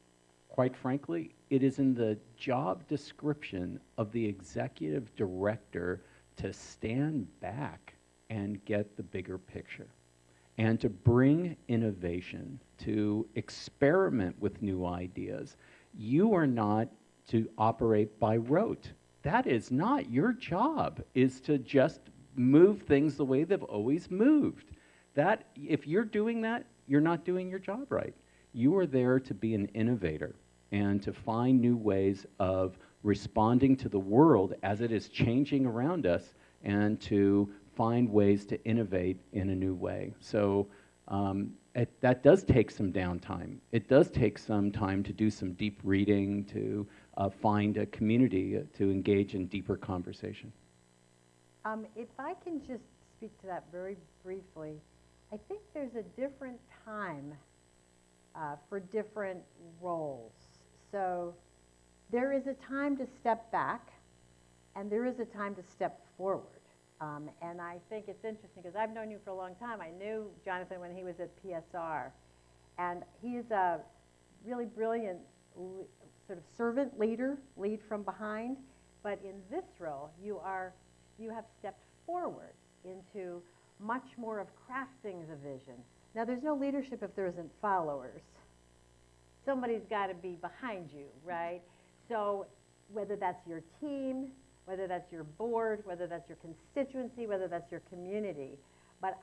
quite frankly, it is in the job description of the executive director to stand back and get the bigger picture and to bring innovation, to experiment with new ideas. You are not to operate by rote. That is not your job, is to just move things the way they've always moved. That, if you're doing that, you're not doing your job right. You are there to be an innovator and to find new ways of responding to the world as it is changing around us and to find ways to innovate in a new way. So that does take some downtime. It does take some time to do some deep reading, to find a community to engage in deeper conversation. If I can just speak to that very briefly, I think there's a different time for different roles. So there is a time to step back, and there is a time to step forward. And I think it's interesting because I've known you for a long time. I knew Jonathan when he was at PSR, and he's a really brilliant sort of servant leader, lead from behind. But in this role, you have stepped forward into much more of crafting the vision. Now, there's no leadership if there isn't followers. Somebody's got to be behind you, right? So whether that's your team, whether that's your board, whether that's your constituency, whether that's your community. But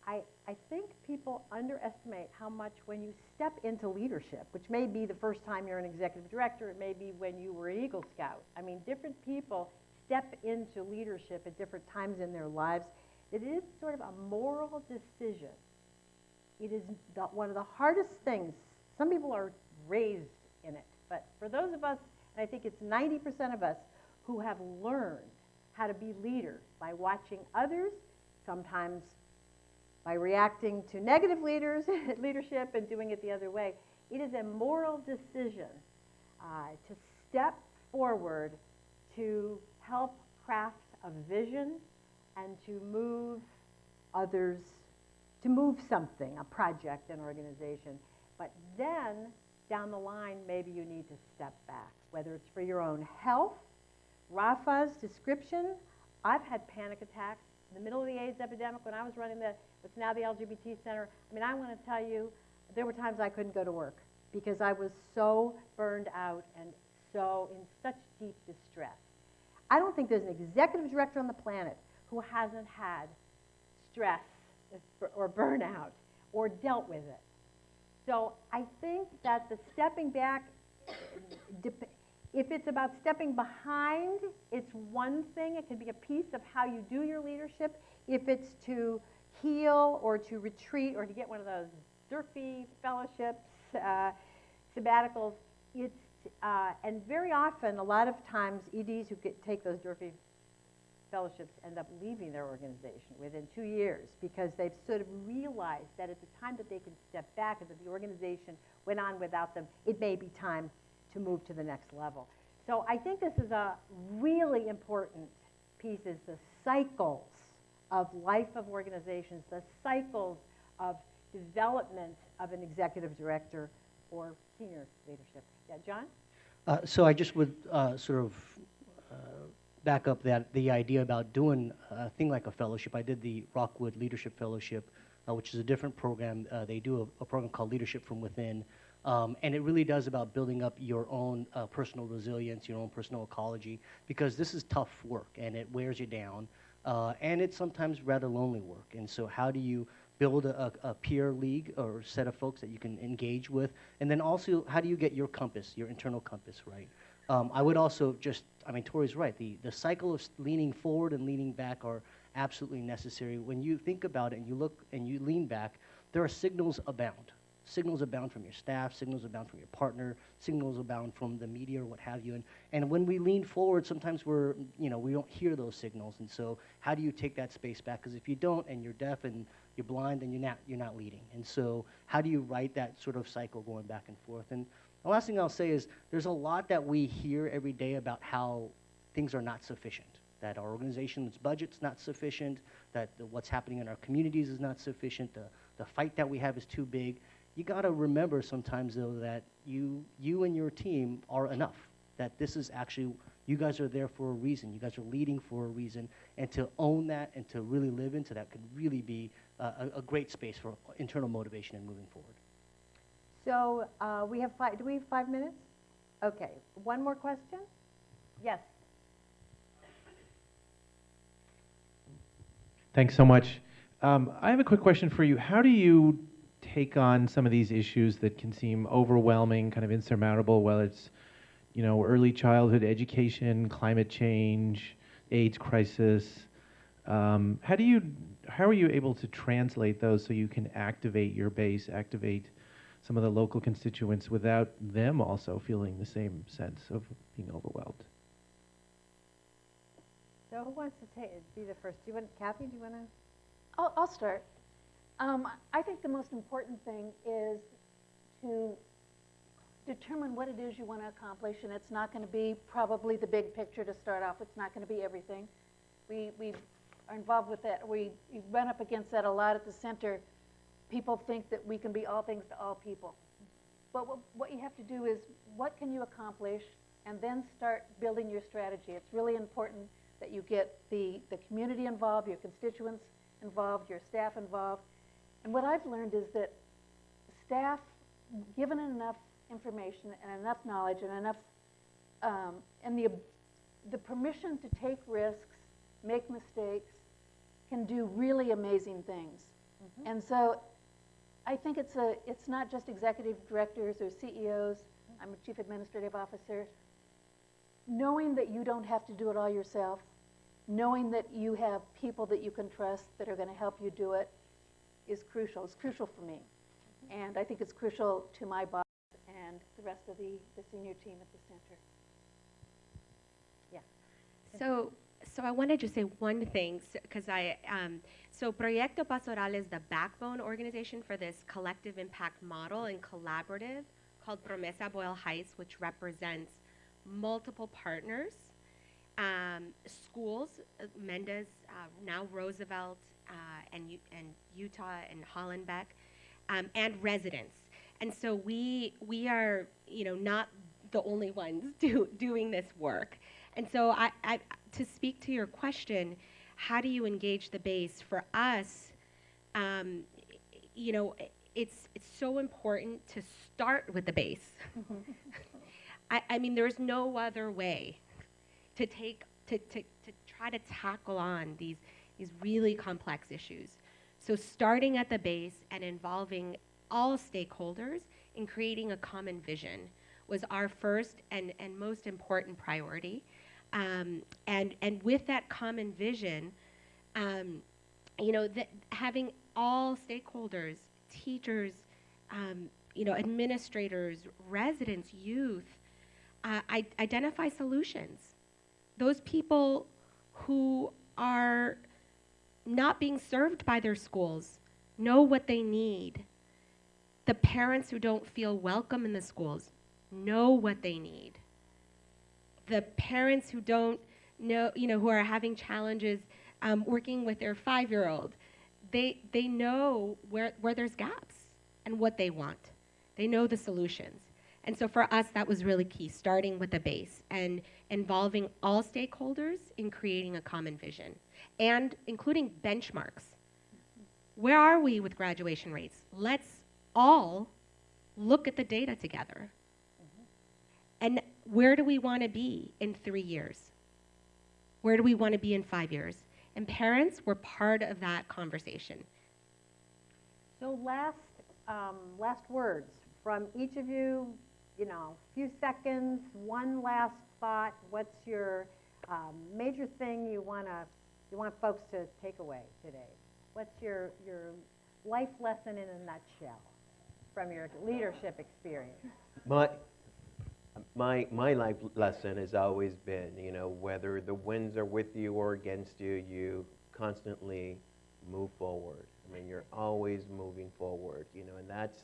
I think people underestimate how much when you step into leadership, which may be the first time you're an executive director, it may be when you were an Eagle Scout. I mean, different people step into leadership at different times in their lives. It is sort of a moral decision. It is one of the hardest things. Some people are raised in it, but for those of us, and I think it's 90% of us, who have learned how to be leaders by watching others, sometimes by reacting to negative leadership and doing it the other way. It is a moral decision to step forward to help craft a vision and to move others, to move something, a project, an organization. But then, down the line, maybe you need to step back, whether it's for your own health. Rafa's description, I've had panic attacks in the middle of the AIDS epidemic when I was running what's now the LGBT Center. I mean, I want to tell you, there were times I couldn't go to work because I was so burned out and so in such deep distress. I don't think there's an executive director on the planet who hasn't had stress or burnout or dealt with it. So I think that the stepping back, if it's about stepping behind, it's one thing. It can be a piece of how you do your leadership. If it's to heal or to retreat or to get one of those Durfee fellowships, sabbaticals, and very often, a lot of times, EDs who take those Durfee fellowships end up leaving their organization within 2 years because they've sort of realized that at the time that they can step back and that the organization went on without them, it may be time to move to the next level. So I think this is a really important piece, is the cycles of life of organizations, the cycles of development of an executive director or senior leadership. Yeah, John? So I just would sort of back up the idea about doing a thing like a fellowship. I did the Rockwood Leadership Fellowship, which is a different program. They do a program called Leadership from Within. And it really does about building up your own personal resilience, your own personal ecology, because this is tough work and it wears you down. And it's sometimes rather lonely work. And so how do you build a peer league or set of folks that you can engage with? And then also, how do you get your compass, your internal compass, right? I would also Tori's right. The cycle of leaning forward and leaning back are absolutely necessary. When you think about it and you look and you lean back, there are signals abound. Signals abound from your staff, signals abound from your partner, signals abound from the media or what have you. And when we lean forward, sometimes we don't hear those signals. And so how do you take that space back? Because if you don't and you're deaf and you're blind, then you're not leading. And so how do you write that sort of cycle going back and forth? And The last thing I'll say is there's a lot that we hear every day about how things are not sufficient, that our organization's budget's not sufficient, that what's happening in our communities is not sufficient, the fight that we have is too big. You got to remember sometimes, though, that you and your team are enough, that this is actually, you guys are there for a reason. You guys are leading for a reason, and to own that and to really live into that could really be a great space for internal motivation and moving forward. So we have do we have 5 minutes? Okay, one more question? Yes. Thanks so much. I have a quick question for you. How do you take on some of these issues that can seem overwhelming, kind of insurmountable, whether it's, you know, early childhood education, climate change, AIDS crisis? How are you able to translate those so you can activate your base, activate some of the local constituents without them also feeling the same sense of being overwhelmed? So who wants to be the first? Do you want, Kathy, do you want to? I'll start. I think the most important thing is to determine what it is you want to accomplish, and it's not going to be probably the big picture to start off. It's not going to be everything. We are involved with that. We run up against that a lot at the center. People think that we can be all things to all people. But what you have to do is, what can you accomplish, and then start building your strategy. It's really important that you get the community involved, your constituents involved, your staff involved. And what I've learned is that staff, given enough information and enough knowledge and enough, and the permission to take risks, make mistakes, can do really amazing things. Mm-hmm. And so I think it's not just executive directors or CEOs. I'm a chief administrative officer. Knowing that you don't have to do it all yourself, knowing that you have people that you can trust that are going to help you do it is crucial. It's crucial for me. And I think it's crucial to my boss and the rest of the senior team at the center. Yeah. So I want to just say one thing, because so Proyecto Pastoral is the backbone organization for this collective impact model and collaborative called Promesa Boyle Heights, which represents multiple partners, schools, Mendez, now Roosevelt, and Utah and Hollenbeck, and residents. And so we are, not the only ones doing this work. And so I to speak to your question, how do you engage the base? For us, it's so important to start with the base. Mm-hmm. I mean, there's no other way to try to tackle on these really complex issues. So starting at the base and involving all stakeholders in creating a common vision was our first and most important priority. And with that common vision, having all stakeholders, teachers, administrators, residents, youth, identify solutions. Those people who are not being served by their schools know what they need. The parents who don't feel welcome in the schools know what they need. The parents who don't know, who are having challenges working with their 5-year-old, they know where there's gaps and what they want. They know the solutions. And so for us, that was really key, starting with the base and involving all stakeholders in creating a common vision and including benchmarks. Where are we with graduation rates? Let's all look at the data together. And where do we want to be in 3 years? Where do we want to be in 5 years? And parents were part of that conversation. So last words from each of you, few seconds, one last thought. What's your major thing you want folks to take away today? What's your life lesson in a nutshell from your leadership experience? My life lesson has always been, whether the winds are with you or against you, you constantly move forward. I mean, you're always moving forward, and that's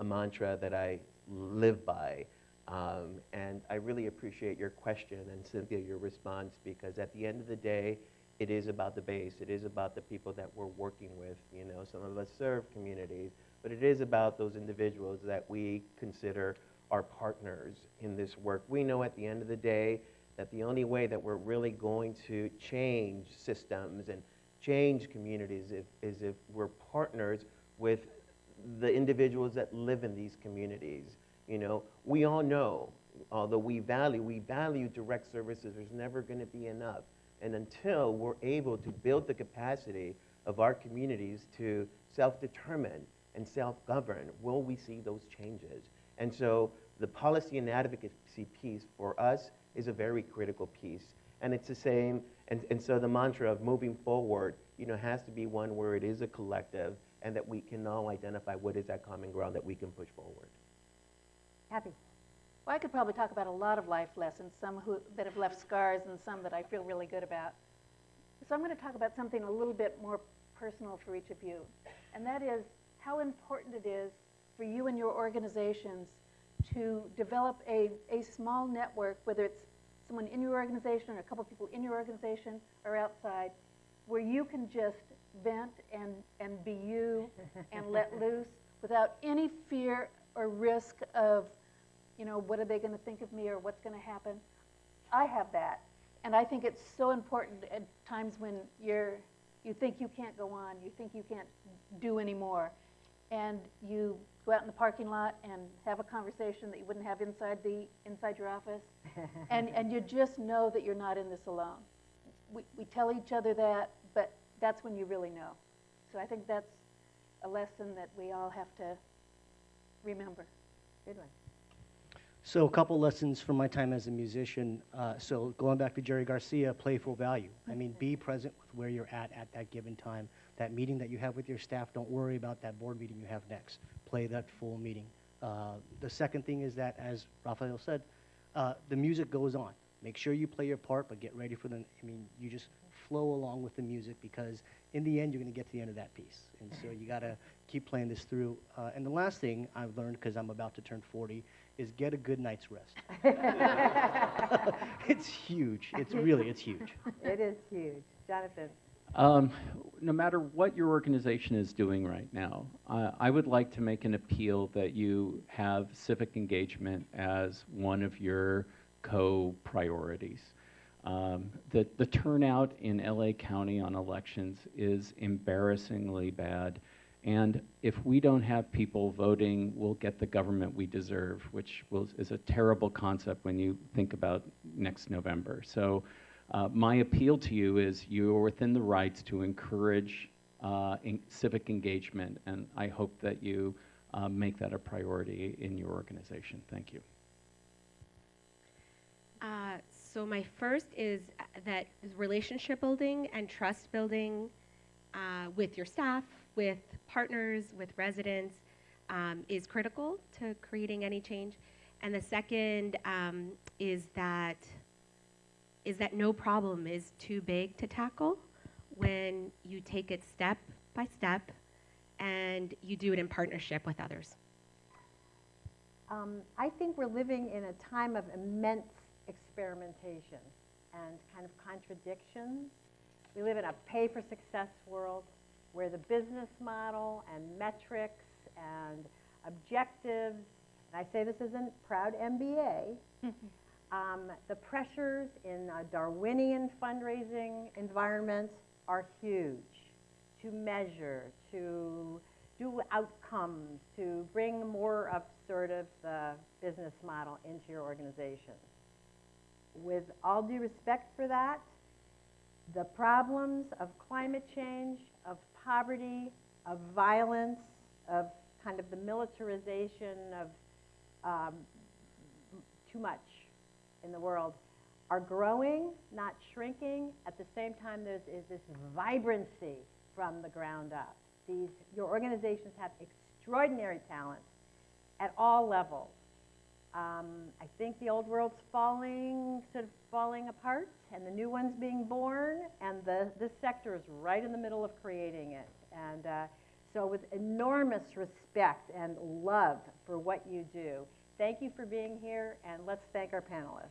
a mantra that I live by. And I really appreciate your question and Cynthia, your response, because at the end of the day, it is about the base. It is about the people that we're working with. You know, some of us serve communities, but it is about those individuals that we consider our partners in this work. We know at the end of the day that the only way that we're really going to change systems and change communities is if we're partners with the individuals that live in these communities. You know, we all know, although we value direct services, there's never going to be enough. And until we're able to build the capacity of our communities to self-determine and self-govern, will we see those changes? And so the policy and advocacy piece for us is a very critical piece. And it's the same, and so the mantra of moving forward, you know, has to be one where it is a collective and that we can all identify what is that common ground that we can push forward. Happy. Well, I could probably talk about a lot of life lessons, some that have left scars and some that I feel really good about. So I'm going to talk about something a little bit more personal for each of you, and that is how important it is for you and your organizations to develop a small network, whether it's someone in your organization or a couple people in your organization or outside, where you can just vent and be you and let loose without any fear or risk of, you know, what are they going to think of me or what's going to happen. I have that, and I think it's so important at times when you think you can't go on, you think you can't do anymore, and you go out in the parking lot and have a conversation that you wouldn't have inside your office, and you just know that you're not in this alone. We tell each other that, but that's when you really know. So I think that's a lesson that we all have to remember. Good one. So a couple lessons from my time as a musician. So going back to Jerry Garcia, playful value. I mean, be present with where you're at that given time. That meeting that you have with your staff, don't worry about that board meeting you have next. Play that full meeting. The second thing is that, as Rafael said, the music goes on. Make sure you play your part, but get ready for you just flow along with the music, because in the end, you're going to get to the end of that piece. And so you got to keep playing this through. And the last thing I've learned, because I'm about to turn 40, is get a good night's rest. It's huge. It's huge. It is huge. Jonathan. No matter what your organization is doing right now, I would like to make an appeal that you have civic engagement as one of your co-priorities. The turnout in LA County on elections is embarrassingly bad. And if we don't have people voting, we'll get the government we deserve, which is a terrible concept when you think about next November. So my appeal to you is you're within the rights to encourage civic engagement, and I hope that you make that a priority in your organization. Thank you. So my first is that relationship building and trust building with your staff, with partners, with residents is critical to creating any change. And the second is that no problem is too big to tackle when you take it step by step and you do it in partnership with others. I think we're living in a time of immense experimentation and kind of contradictions. We live in a pay-for-success world where the business model and metrics and objectives, and I say this as a proud MBA, the pressures in a Darwinian fundraising environment are huge. To measure, to do outcomes, to bring more of sort of the business model into your organization. With all due respect for that, the problems of climate change, of poverty, of violence, of kind of the militarization of too much in the world are growing, not shrinking. At the same time, there is this vibrancy from the ground up. Your organizations have extraordinary talent at all levels. I think the old world's sort of falling apart, and the new one's being born, and this sector is right in the middle of creating it. And so with enormous respect and love for what you do, Thank you for being here, and let's thank our panelists.